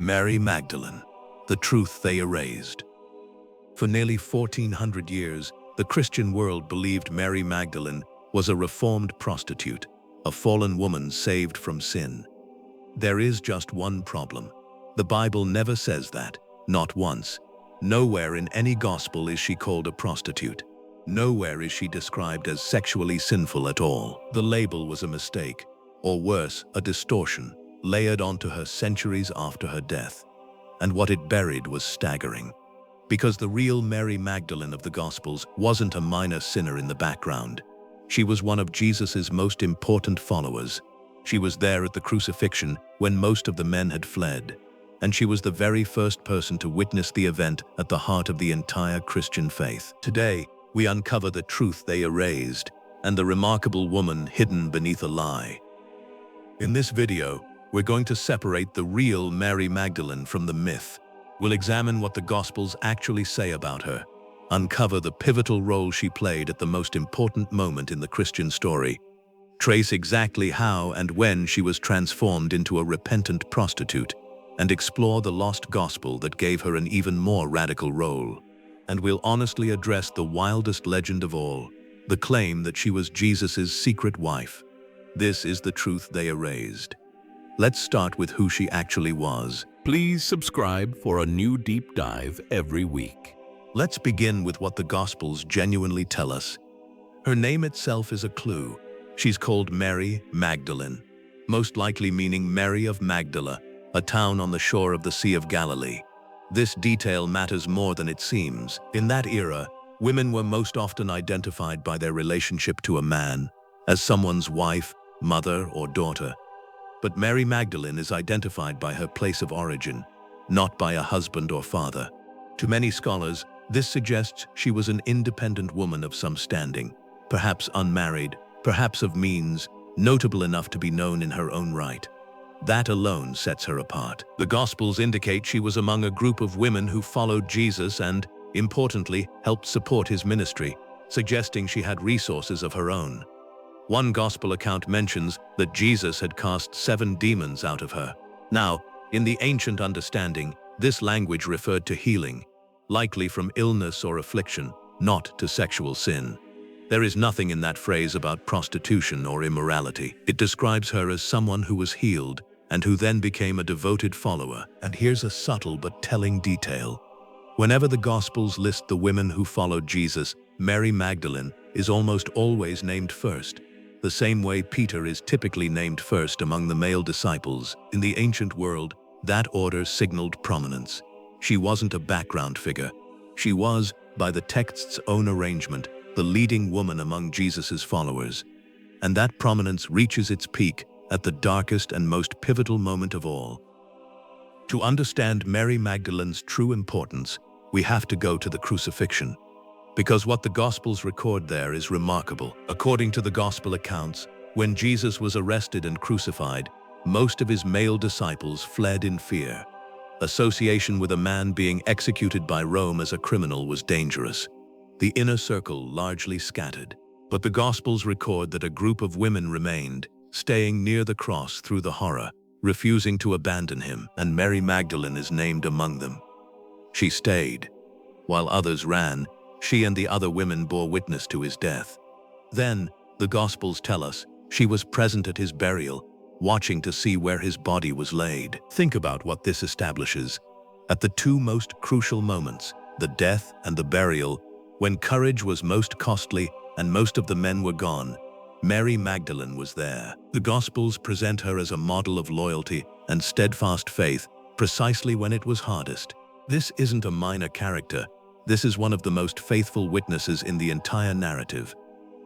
Mary Magdalene, the truth they erased. For nearly 1400 years, the Christian world believed Mary Magdalene was a reformed prostitute, a fallen woman saved from sin. There is just one problem. The Bible never says that, not once. Nowhere in any gospel is she called a prostitute. Nowhere is she described as sexually sinful at all. The label was a mistake, or worse, a distortion, layered onto her centuries after her death. And what it buried was staggering. Because the real Mary Magdalene of the Gospels wasn't a minor sinner in the background. She was one of Jesus's most important followers. She was there at the crucifixion when most of the men had fled. And she was the very first person to witness the event at the heart of the entire Christian faith. Today, we uncover the truth they erased and the remarkable woman hidden beneath a lie. In this video, we're going to separate the real Mary Magdalene from the myth. We'll examine what the Gospels actually say about her, uncover the pivotal role she played at the most important moment in the Christian story, trace exactly how and when she was transformed into a repentant prostitute, and explore the lost gospel that gave her an even more radical role. And we'll honestly address the wildest legend of all, the claim that she was Jesus's secret wife. This is the truth they erased. Let's start with who she actually was. Please subscribe for a new deep dive every week. Let's begin with what the Gospels genuinely tell us. Her name itself is a clue. She's called Mary Magdalene, most likely meaning Mary of Magdala, a town on the shore of the Sea of Galilee. This detail matters more than it seems. In that era, women were most often identified by their relationship to a man, as someone's wife, mother, or daughter. But Mary Magdalene is identified by her place of origin, not by a husband or father. To many scholars, this suggests she was an independent woman of some standing, perhaps unmarried, perhaps of means, notable enough to be known in her own right. That alone sets her apart. The Gospels indicate she was among a group of women who followed Jesus and, importantly, helped support his ministry, suggesting she had resources of her own. One Gospel account mentions that Jesus had cast 7 demons out of her. Now, in the ancient understanding, this language referred to healing, likely from illness or affliction, not to sexual sin. There is nothing in that phrase about prostitution or immorality. It describes her as someone who was healed and who then became a devoted follower. And here's a subtle but telling detail. Whenever the Gospels list the women who followed Jesus, Mary Magdalene is almost always named first. The same way Peter is typically named first among the male disciples. In the ancient world, that order signaled prominence. She wasn't a background figure. She was, by the text's own arrangement, the leading woman among Jesus's followers. And that prominence reaches its peak at the darkest and most pivotal moment of all. To understand Mary Magdalene's true importance, we have to go to the crucifixion. Because what the Gospels record there is remarkable. According to the Gospel accounts, when Jesus was arrested and crucified, most of his male disciples fled in fear. Association with a man being executed by Rome as a criminal was dangerous. The inner circle largely scattered. But the Gospels record that a group of women remained, staying near the cross through the horror, refusing to abandon him, and Mary Magdalene is named among them. She stayed. While others ran, she and the other women bore witness to his death. Then, the Gospels tell us, she was present at his burial, watching to see where his body was laid. Think about what this establishes. At the two most crucial moments, the death and the burial, when courage was most costly and most of the men were gone, Mary Magdalene was there. The Gospels present her as a model of loyalty and steadfast faith, precisely when it was hardest. This isn't a minor character. This is one of the most faithful witnesses in the entire narrative.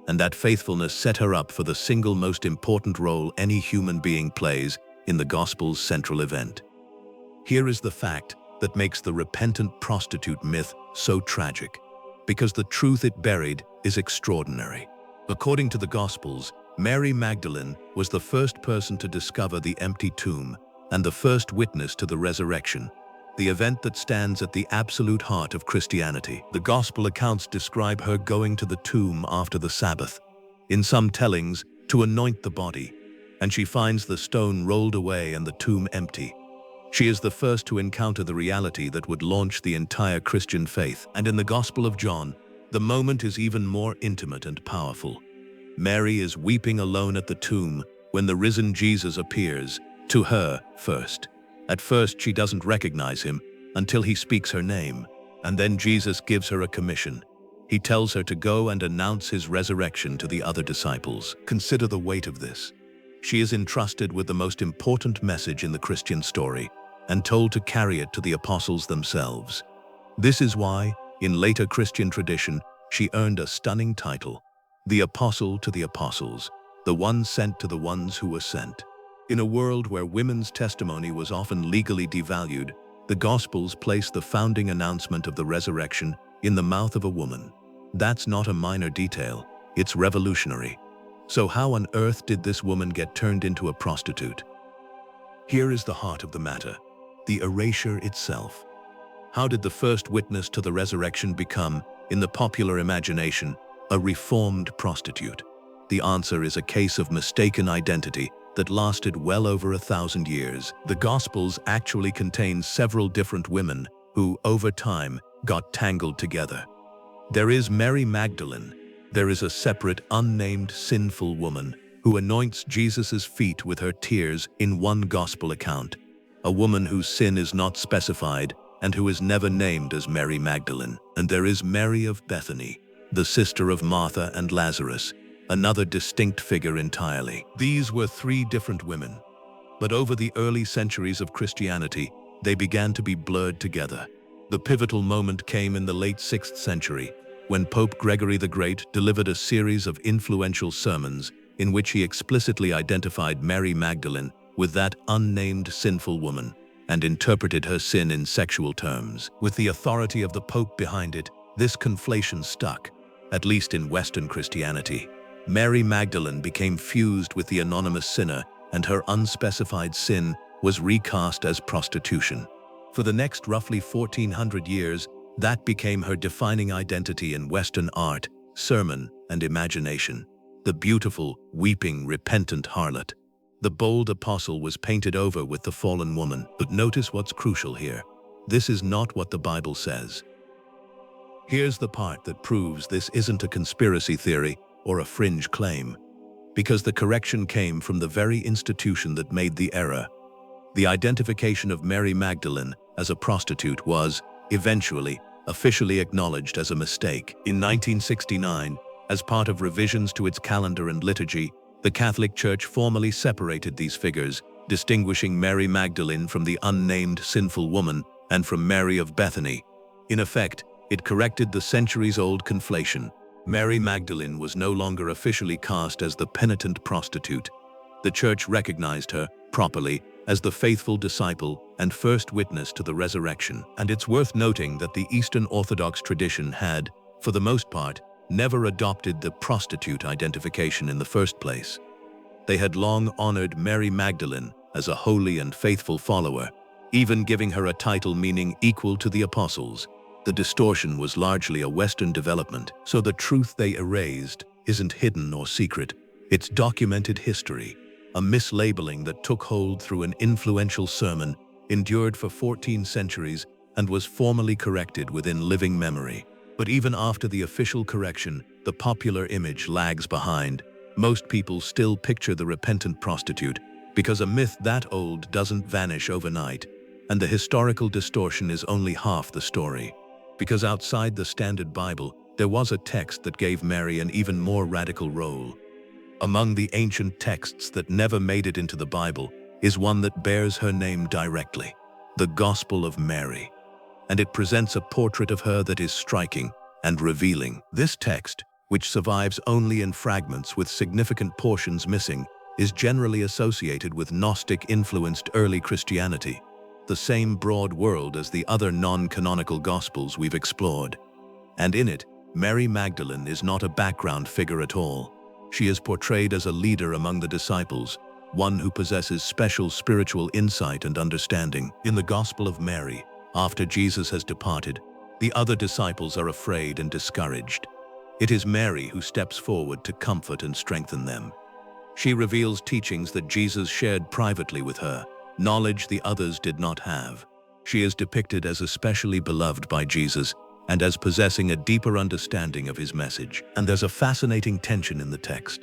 And that faithfulness set her up for the single most important role any human being plays in the Gospel's central event. Here is the fact that makes the repentant prostitute myth so tragic, because the truth it buried is extraordinary. According to the Gospels, Mary Magdalene was the first person to discover the empty tomb and the first witness to the resurrection, the event that stands at the absolute heart of Christianity. The Gospel accounts describe her going to the tomb after the Sabbath, in some tellings, to anoint the body, and she finds the stone rolled away and the tomb empty. She is the first to encounter the reality that would launch the entire Christian faith. And in the Gospel of John, the moment is even more intimate and powerful. Mary is weeping alone at the tomb when the risen Jesus appears to her first. At first, she doesn't recognize him until he speaks her name, and then Jesus gives her a commission. He tells her to go and announce his resurrection to the other disciples. Consider the weight of this. She is entrusted with the most important message in the Christian story and told to carry it to the apostles themselves. This is why, in later Christian tradition, she earned a stunning title, the Apostle to the Apostles, the one sent to the ones who were sent. In a world where women's testimony was often legally devalued, the Gospels place the founding announcement of the resurrection in the mouth of a woman. That's not a minor detail, it's revolutionary. So how on earth did this woman get turned into a prostitute? Here is the heart of the matter, the erasure itself. How did the first witness to the resurrection become, in the popular imagination, a reformed prostitute? The answer is a case of mistaken identity that lasted well over 1,000 years. The Gospels actually contain several different women who, over time, got tangled together. There is Mary Magdalene. There is a separate, unnamed, sinful woman who anoints Jesus' feet with her tears in one Gospel account, a woman whose sin is not specified and who is never named as Mary Magdalene. And there is Mary of Bethany, the sister of Martha and Lazarus, another distinct figure entirely. These were three different women, but over the early centuries of Christianity, they began to be blurred together. The pivotal moment came in the late 6th century, when Pope Gregory the Great delivered a series of influential sermons in which he explicitly identified Mary Magdalene with that unnamed sinful woman and interpreted her sin in sexual terms. With the authority of the Pope behind it, this conflation stuck, at least in Western Christianity. Mary Magdalene became fused with the anonymous sinner, and her unspecified sin was recast as prostitution. For the next roughly 1,400 years, that became her defining identity in Western art, sermon, and imagination. The beautiful, weeping, repentant harlot. The bold apostle was painted over with the fallen woman. But notice what's crucial here. This is not what the Bible says. Here's the part that proves this isn't a conspiracy theory or a fringe claim, because the correction came from the very institution that made the error. The identification of Mary Magdalene as a prostitute was, eventually, officially acknowledged as a mistake. In 1969, as part of revisions to its calendar and liturgy, the Catholic Church formally separated these figures, distinguishing Mary Magdalene from the unnamed sinful woman and from Mary of Bethany. In effect, it corrected the centuries-old conflation. Mary Magdalene was no longer officially cast as the penitent prostitute. The Church recognized her, properly, as the faithful disciple and first witness to the resurrection. And it's worth noting that the Eastern Orthodox tradition had, for the most part, never adopted the prostitute identification in the first place. They had long honored Mary Magdalene as a holy and faithful follower, even giving her a title meaning equal to the apostles. The distortion was largely a Western development, so the truth they erased isn't hidden or secret. It's documented history, a mislabeling that took hold through an influential sermon, endured for 14 centuries, and was formally corrected within living memory. But even after the official correction, the popular image lags behind. Most people still picture the repentant prostitute, because a myth that old doesn't vanish overnight, and the historical distortion is only half the story. Because outside the standard Bible, there was a text that gave Mary an even more radical role. Among the ancient texts that never made it into the Bible is one that bears her name directly, the Gospel of Mary. And it presents a portrait of her that is striking and revealing. This text, which survives only in fragments with significant portions missing, is generally associated with Gnostic-influenced early Christianity, the same broad world as the other non-canonical Gospels we've explored. And in it, Mary Magdalene is not a background figure at all. She is portrayed as a leader among the disciples, one who possesses special spiritual insight and understanding. In the Gospel of Mary, after Jesus has departed, the other disciples are afraid and discouraged. It is Mary who steps forward to comfort and strengthen them. She reveals teachings that Jesus shared privately with her, knowledge the others did not have. She is depicted as especially beloved by Jesus and as possessing a deeper understanding of his message. And there's a fascinating tension in the text.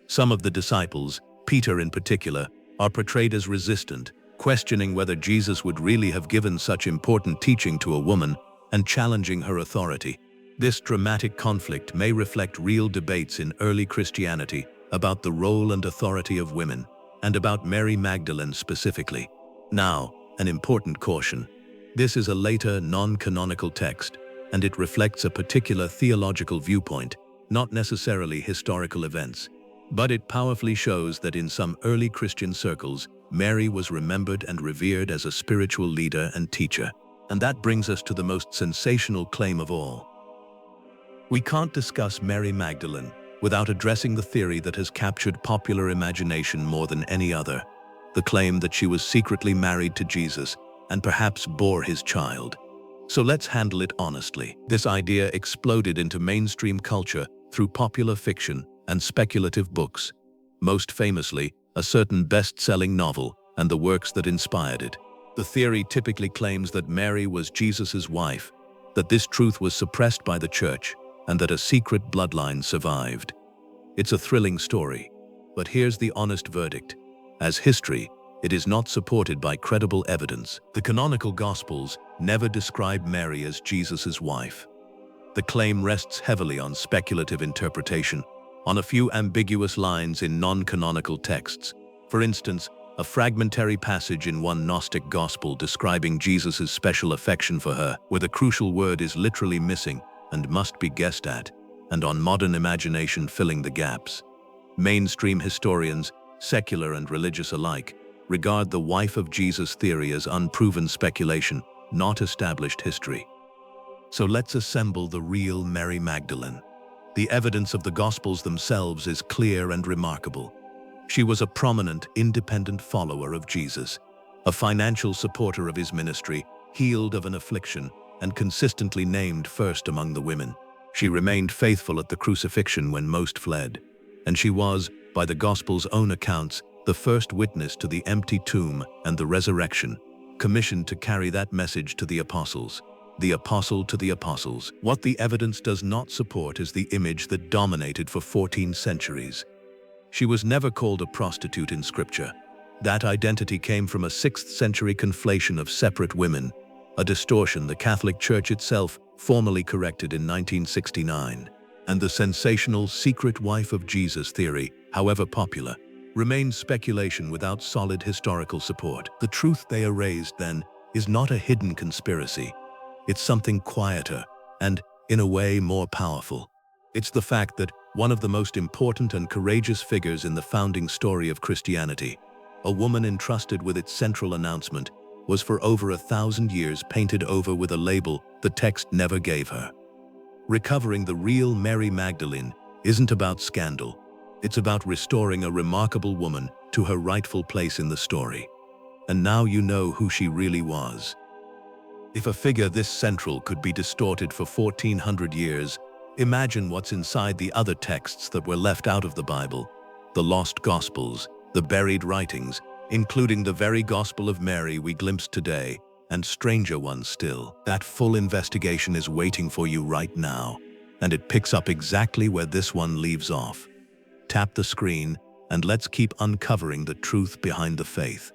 Some of the disciples, Peter in particular, are portrayed as resistant, questioning whether Jesus would really have given such important teaching to a woman and challenging her authority. This dramatic conflict may reflect real debates in early Christianity about the role and authority of women, and about Mary Magdalene specifically. Now, an important caution. This is a later, non-canonical text, and it reflects a particular theological viewpoint, not necessarily historical events. But it powerfully shows that in some early Christian circles, Mary was remembered and revered as a spiritual leader and teacher. And that brings us to the most sensational claim of all. We can't discuss Mary Magdalene without addressing the theory that has captured popular imagination more than any other, the claim that she was secretly married to Jesus and perhaps bore his child. So let's handle it honestly. This idea exploded into mainstream culture through popular fiction and speculative books, most famously a certain best-selling novel and the works that inspired it. The theory typically claims that Mary was Jesus's wife, that this truth was suppressed by the church, and that a secret bloodline survived. It's a thrilling story, but here's the honest verdict. As history, it is not supported by credible evidence. The canonical Gospels never describe Mary as Jesus's wife. The claim rests heavily on speculative interpretation, on a few ambiguous lines in non-canonical texts. For instance, a fragmentary passage in one Gnostic Gospel describing Jesus' special affection for her, where the crucial word is literally missing and must be guessed at, and on modern imagination filling the gaps. Mainstream historians, secular and religious alike, regard the wife of Jesus theory as unproven speculation, not established history. So let's assemble the real Mary Magdalene. The evidence of the Gospels themselves is clear and remarkable. She was a prominent, independent follower of Jesus, a financial supporter of his ministry, healed of an affliction, and consistently named first among the women. She remained faithful at the crucifixion when most fled, and she was, by the Gospel's own accounts, the first witness to the empty tomb and the resurrection, commissioned to carry that message to the apostles. The apostle to the apostles. What the evidence does not support is the image that dominated for 14 centuries. She was never called a prostitute in Scripture. That identity came from a 6th century conflation of separate women, a distortion the Catholic Church itself formally corrected in 1969. And the sensational secret wife of Jesus theory, however popular, remains speculation without solid historical support. The truth they erased, then, is not a hidden conspiracy. It's something quieter and, in a way, more powerful. It's the fact that one of the most important and courageous figures in the founding story of Christianity, a woman entrusted with its central announcement, was for over 1,000 years painted over with a label the text never gave her. Recovering the real Mary Magdalene isn't about scandal. It's about restoring a remarkable woman to her rightful place in the story. And now you know who she really was. If a figure this central could be distorted for 1,400 years, imagine what's inside the other texts that were left out of the Bible, the lost Gospels, the buried writings, including the very Gospel of Mary we glimpsed today, and stranger ones still. That full investigation is waiting for you right now, and it picks up exactly where this one leaves off. Tap the screen, and let's keep uncovering the truth behind the faith.